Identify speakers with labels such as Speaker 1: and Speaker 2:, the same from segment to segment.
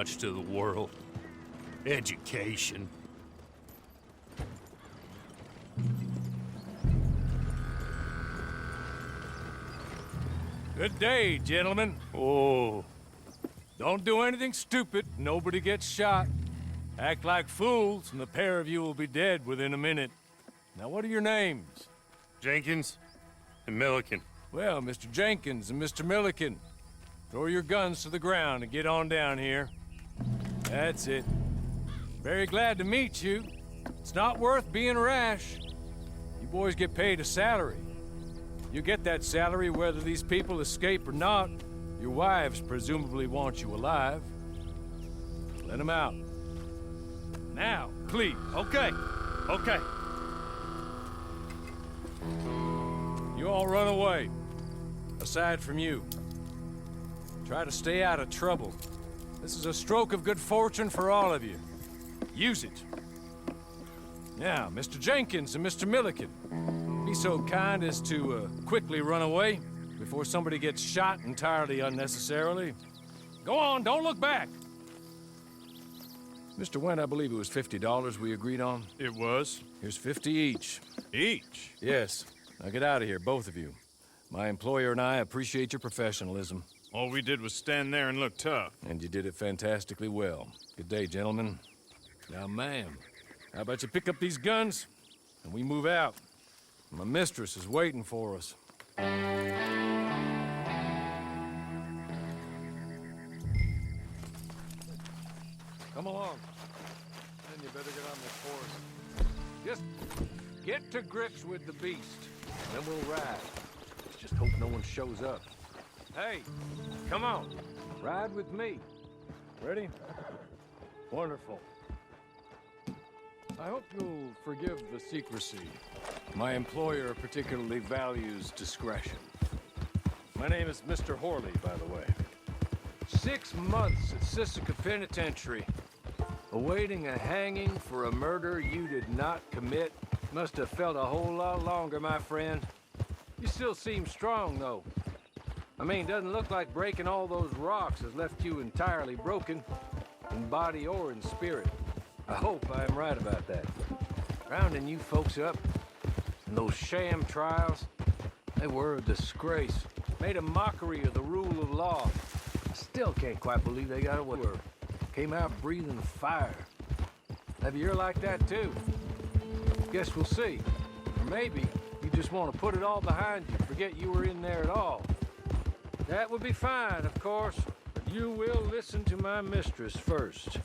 Speaker 1: much to the world. Education.
Speaker 2: Good day, gentlemen.
Speaker 1: Oh,
Speaker 2: Don't do anything stupid. Nobody gets shot. Act like fools, and the pair of you will be dead within a minute. Now, what are your names?
Speaker 1: Jenkins and Milliken.
Speaker 2: Well, Mr. Jenkins and Mr. Milliken, throw your guns to the ground and get on down here. That's it. Very glad to meet you. It's not worth being rash. You boys get paid a salary. You get that salary whether these people escape or not. Your wives presumably want you alive. Let them out. Now, please.
Speaker 1: Okay, okay.
Speaker 2: You all run away. Aside from you. Try to stay out of trouble. This is a stroke of good fortune for all of you. Use it. Now, Mr. Jenkins and Mr. Milliken, be so kind as to quickly run away before somebody gets shot entirely unnecessarily. Go on, don't look back. Mr. Wendt, I believe it was $50 we agreed on.
Speaker 1: It was.
Speaker 2: Here's 50 each.
Speaker 1: Each?
Speaker 2: Yes. Now get out of here, both of you. My employer and I appreciate your professionalism.
Speaker 1: All we did was stand there and look tough.
Speaker 2: And you did it fantastically well. Good day, gentlemen. Now, ma'am, how about you pick up these guns and we move out? My mistress is waiting for us. Come along. Then you better get on this horse. Just get to grips with the beast, then we'll ride. Just hope no one shows up. Hey, come on. Ride with me. Ready? Wonderful. I hope you'll forgive the secrecy. My employer particularly values discretion. My name is Mr. Horley, by the way. 6 months at Sisika Penitentiary, awaiting a hanging for a murder you did not commit. Must have felt a whole lot longer, my friend. You still seem strong, though. I mean, doesn't look like breaking all those rocks has left you entirely broken, in body or in spirit. I hope I am right about that. Rounding you folks up, and those sham trials, they were a disgrace. Made a mockery of the rule of law. I still can't quite believe they got away with it. Came out breathing fire. Maybe you're like that too. Guess we'll see. Or maybe you just want to put it all behind you, forget you were in there at all. That would be fine, of course, but you will listen to my mistress first.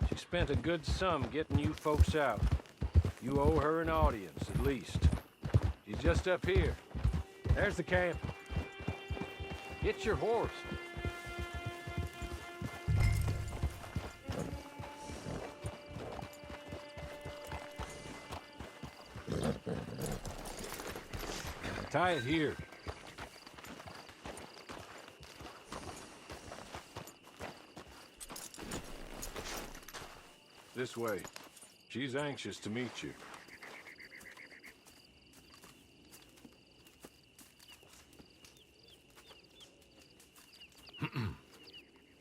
Speaker 2: She spent a good sum getting you folks out. You owe her an audience, at least. She's just up here. There's the camp. Get your horse. Tie it here. This way. She's anxious to meet you.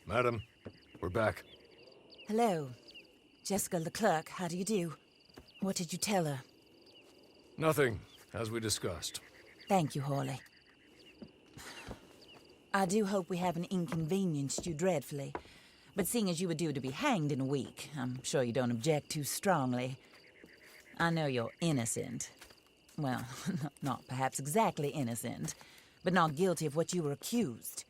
Speaker 2: Madam, we're back.
Speaker 3: Hello. Jessica Leclerc, how do you do? What did you tell her?
Speaker 2: Nothing, as we discussed.
Speaker 3: Thank you, Horley. I do hope we haven't inconvenienced you dreadfully. But seeing as you were due to be hanged in a week, I'm sure you don't object too strongly. I know you're innocent. Well, not perhaps exactly innocent, but not guilty of what you were accused.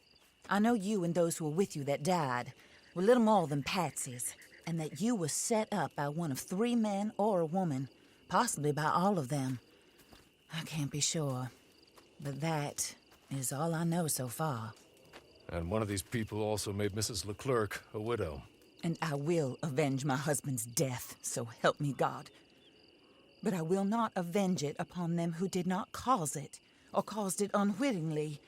Speaker 3: I know you and those who were with you that died were little more than patsies, and that you were set up by one of 3 men or a woman, possibly by all of them. I can't be sure, but that is all I know so far.
Speaker 2: And one of these people also made Mrs. Leclerc a widow.
Speaker 3: And I will avenge my husband's death, so help me God. But I will not avenge it upon them who did not cause it, or caused it unwittingly.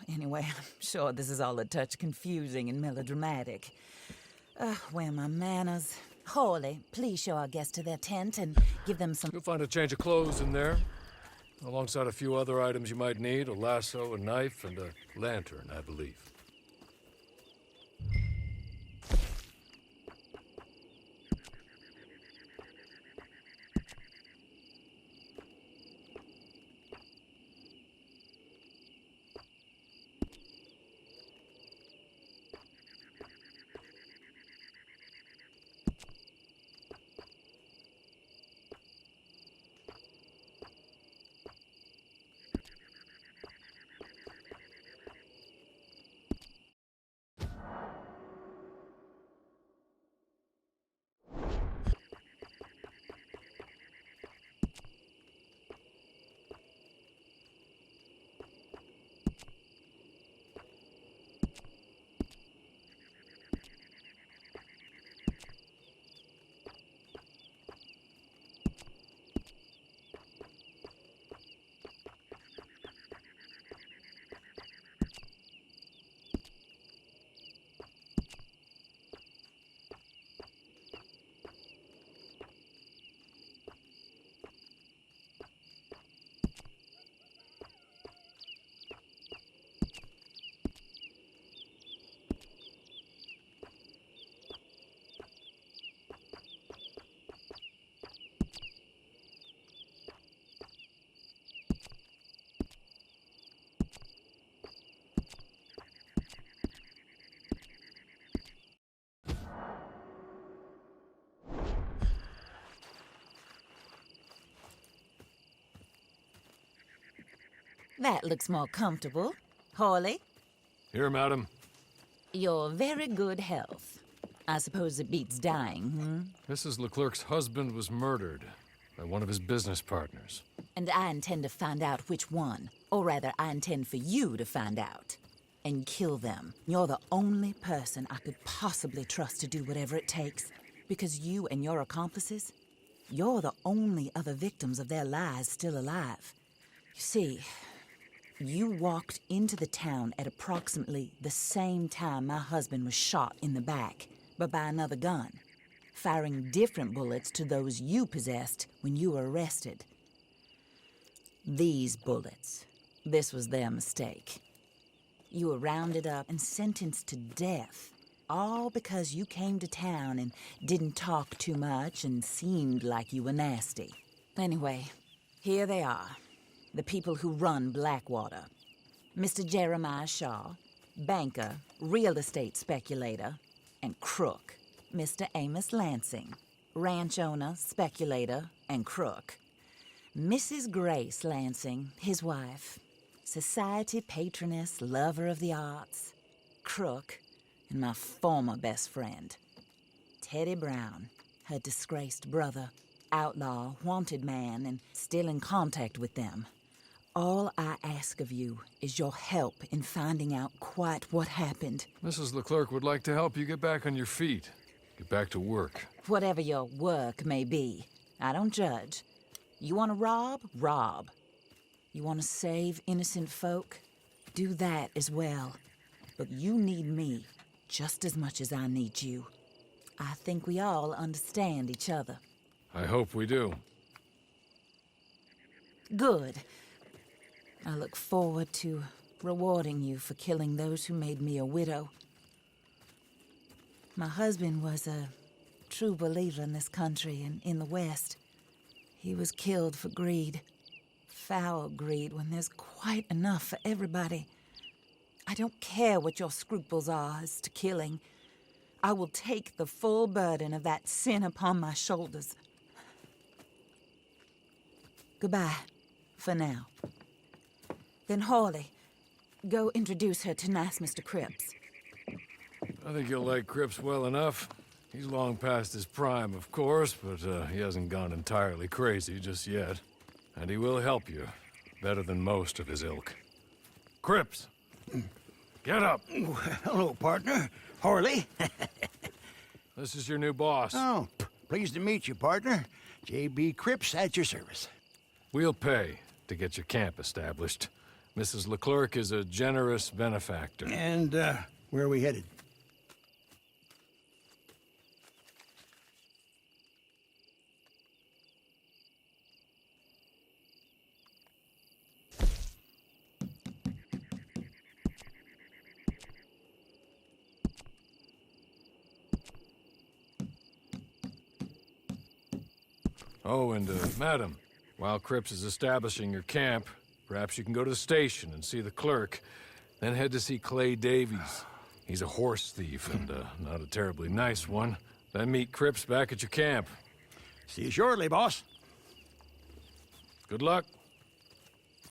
Speaker 3: Anyway, I'm sure this is all a touch confusing and melodramatic. Where are my manners? Horley, please show our guests to their tent and give them some...
Speaker 2: You'll find a change of clothes in there, alongside a few other items you might need, a lasso, a knife, and a lantern, I believe.
Speaker 3: That looks more comfortable. Hawley,
Speaker 2: Here, madam.
Speaker 3: your very good health. I suppose it beats dying,
Speaker 2: Mrs. Leclerc's husband was murdered by one of his business partners.
Speaker 3: And I intend to find out which one. Or rather, I intend for you to find out. And kill them. You're the only person I could possibly trust to do whatever it takes. Because you and your accomplices, you're the only other victims of their lies still alive. You see, you walked into the town at approximately the same time my husband was shot in the back, but by another gun, firing different bullets to those you possessed when you were arrested. These bullets, this was their mistake. You were rounded up and sentenced to death, all because you came to town and didn't talk too much and seemed like you were nasty. Anyway, here they are, the people who run Blackwater. Mr. Jeremiah Shaw, banker, real estate speculator, and crook. Mr. Amos Lansing, ranch owner, speculator, and crook. Mrs. Grace Lansing, his wife, society patroness, lover of the arts, crook, and my former best friend. Teddy Brown, her disgraced brother, outlaw, wanted man, and still in contact with them. All I ask of you is your help in finding out quite what happened.
Speaker 2: Mrs. Leclerc would like to help you get back on your feet. Get back to work.
Speaker 3: Whatever your work may be, I don't judge. You want to rob? Rob. You want to save innocent folk? Do that as well. But you need me just as much as I need you. I think we all understand each other.
Speaker 2: I hope we do.
Speaker 3: Good. I look forward to rewarding you for killing those who made me a widow. My husband was a true believer in this country and in the West. He was killed for greed. Foul greed when there's quite enough for everybody. I don't care what your scruples are as to killing. I will take the full burden of that sin upon my shoulders. Goodbye, for now. Then Hawley, go introduce her to nice Mr. Cripps.
Speaker 2: I think you'll like Cripps well enough. He's long past his prime, of course, but he hasn't gone entirely crazy just yet. And he will help you, better than most of his ilk. Cripps! Get up!
Speaker 4: Hello, partner. Harley.
Speaker 2: This is your new boss.
Speaker 4: Oh, pleased to meet you, partner. J.B. Cripps at your service.
Speaker 2: We'll pay to get your camp established. Mrs. Leclerc is a generous benefactor.
Speaker 4: And, where are we headed?
Speaker 2: Oh, and, madam, while Cripps is establishing your camp, perhaps you can go to the station and see the clerk, then head to see Clay Davies. He's a horse thief and, not a terribly nice one. Then meet Cripps back at your camp.
Speaker 4: See you shortly, boss.
Speaker 2: Good luck.